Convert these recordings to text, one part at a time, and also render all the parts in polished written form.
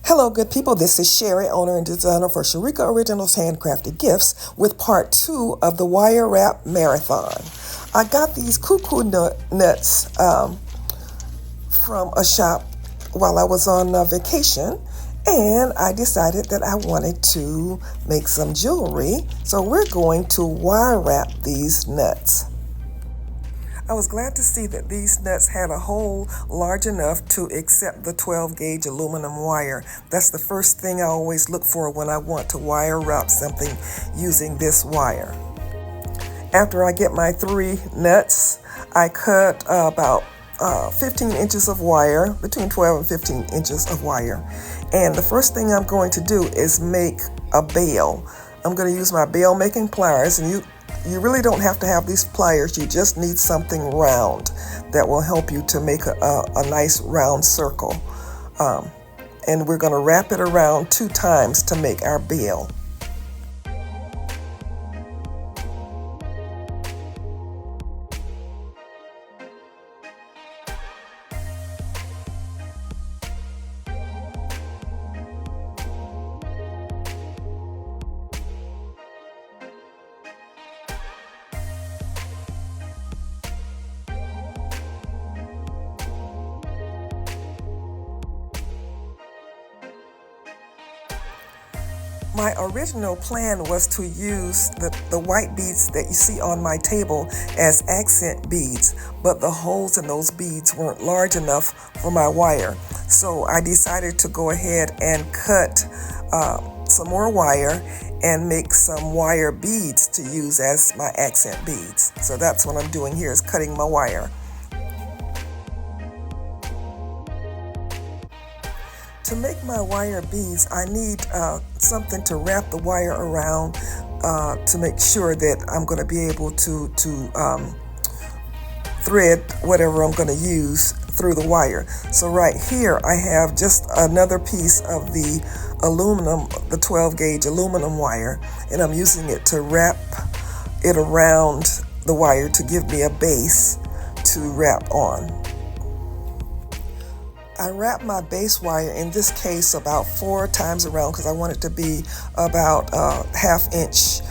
Hello, good people. This is Sherry, owner and designer for Sharika Originals Handcrafted Gifts, with part 2 of the Wirewrap Marathon. I got these cuckoo nuts from a shop while I was on vacation, and I decided that I wanted to make some jewelry, so we're going to wire wrap these nuts. I was glad to see that these nuts had a hole large enough to accept the 12 gauge aluminum wire. That's the first thing I always look for when I want to wire wrap something using this wire. After I get my 3 nuts, I cut about 15 inches of wire, between 12 and 15 inches of wire. And the first thing I'm going to do is make a bail. I'm going to use my bail making pliers, and you really don't have to have these pliers. You just need something round that will help you to make a nice round circle. And we're going to wrap it around 2 times to make our bail. My original plan was to use the white beads that you see on my table as accent beads, but the holes in those beads weren't large enough for my wire. So I decided to go ahead and cut some more wire and make some wire beads to use as my accent beads. So that's what I'm doing here, is cutting my wire. To make my wire beads, I need something to wrap the wire around to make sure that I'm going to be able to thread whatever I'm going to use through the wire. So right here I have just another piece of the aluminum, the 12 gauge aluminum wire, and I'm using it to wrap it around the wire to give me a base to wrap on. I wrap my base wire, in this case, about 4 times around because I want it to be about ½ inch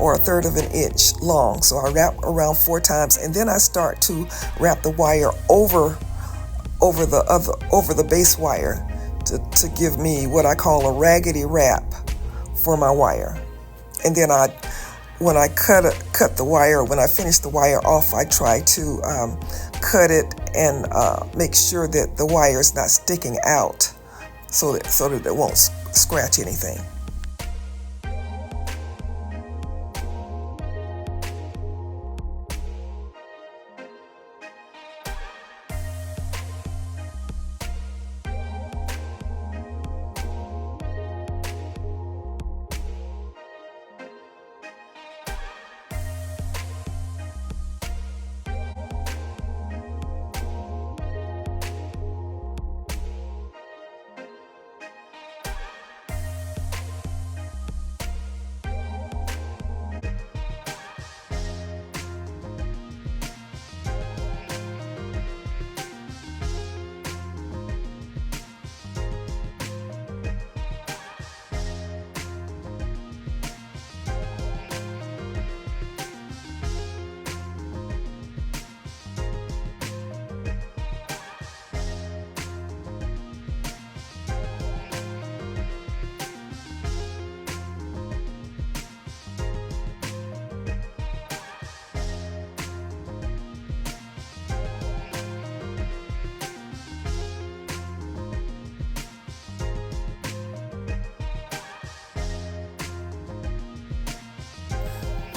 or 1/3 of an inch long. So I wrap around 4 times, and then I start to wrap the wire over the base wire to give me what I call a raggedy wrap for my wire. And then when I cut the wire, when I finish the wire off, I try to cut it and make sure that the wire is not sticking out so that it won't scratch anything.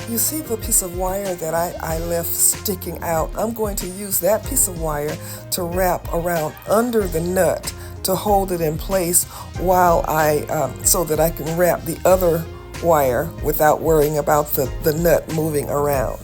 You see the piece of wire that I left sticking out? I'm going to use that piece of wire to wrap around under the nut to hold it in place while so that I can wrap the other wire without worrying about the nut moving around.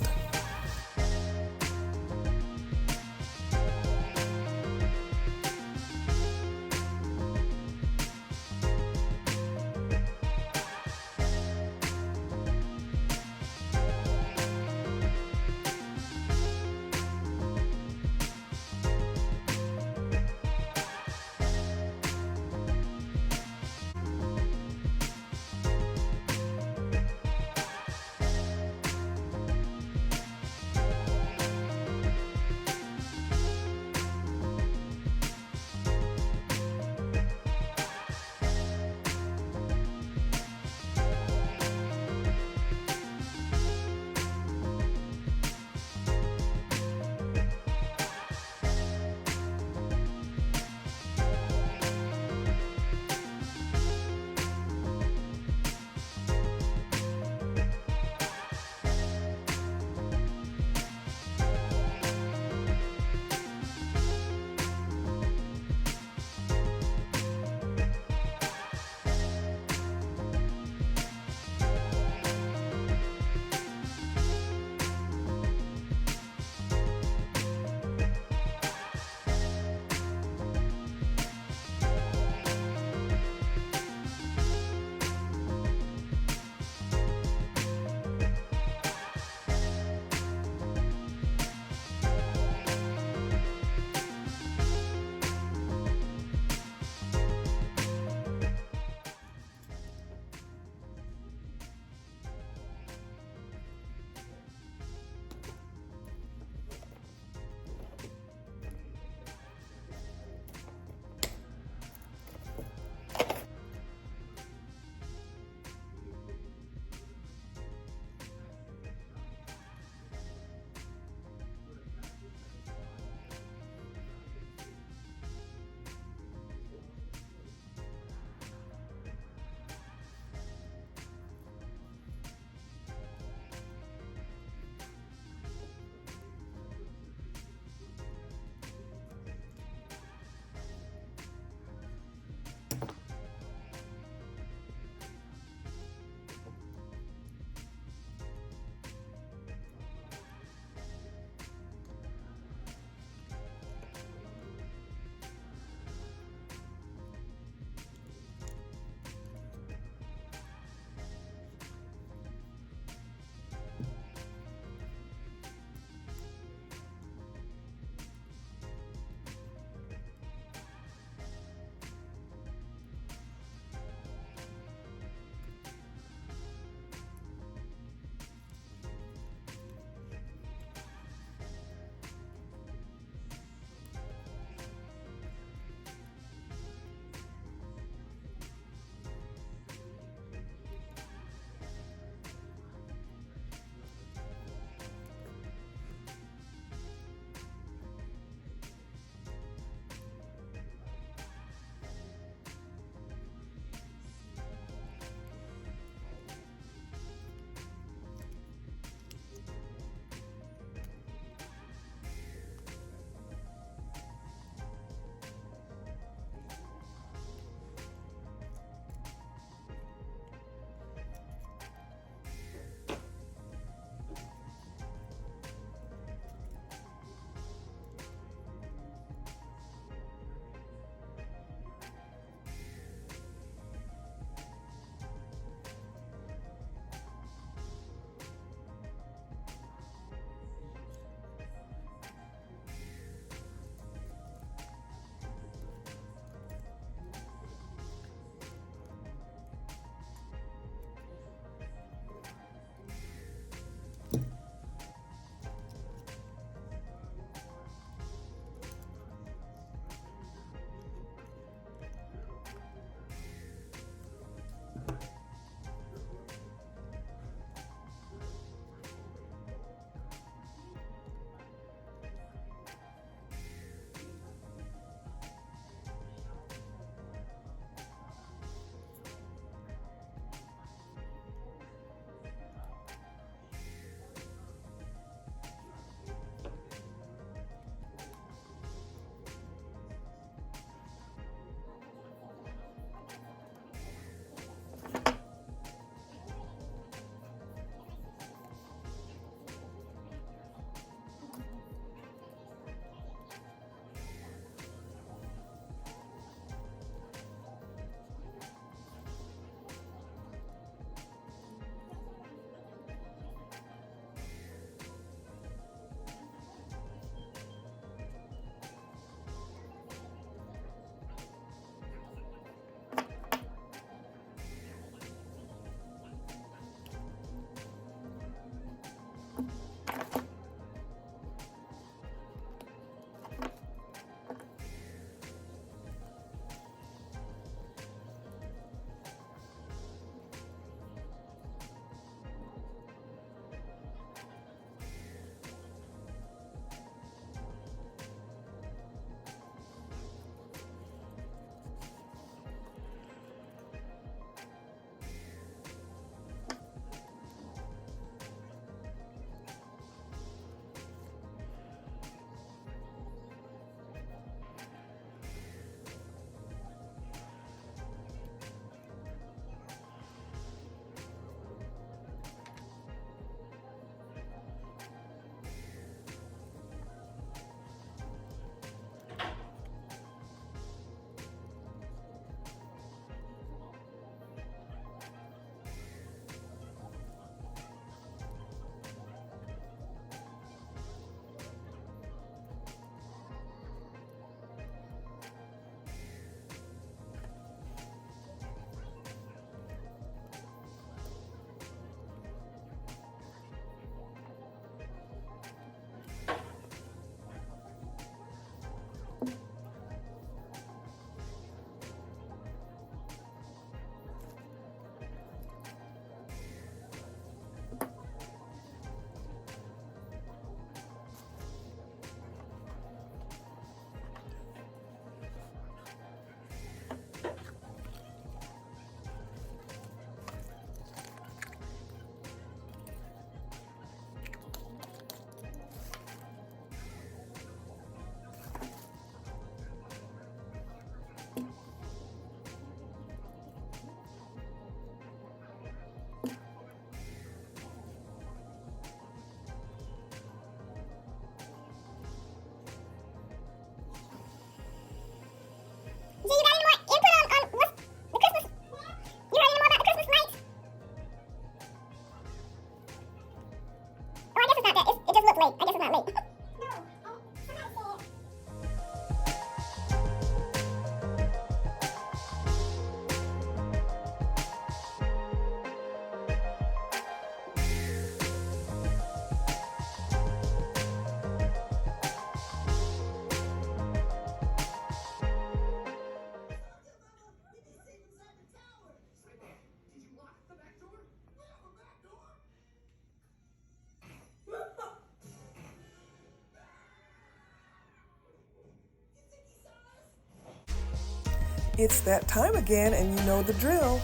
It's that time again, and you know the drill.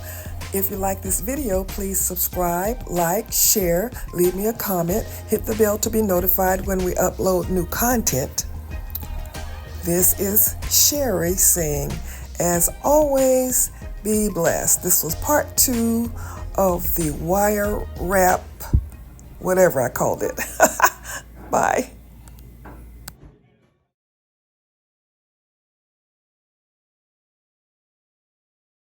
If you like this video, please subscribe, like, share, leave me a comment, hit the bell to be notified when we upload new content. This is Sherry saying, as always, be blessed. This was part 2 of the wire wrap, whatever I called it. Bye.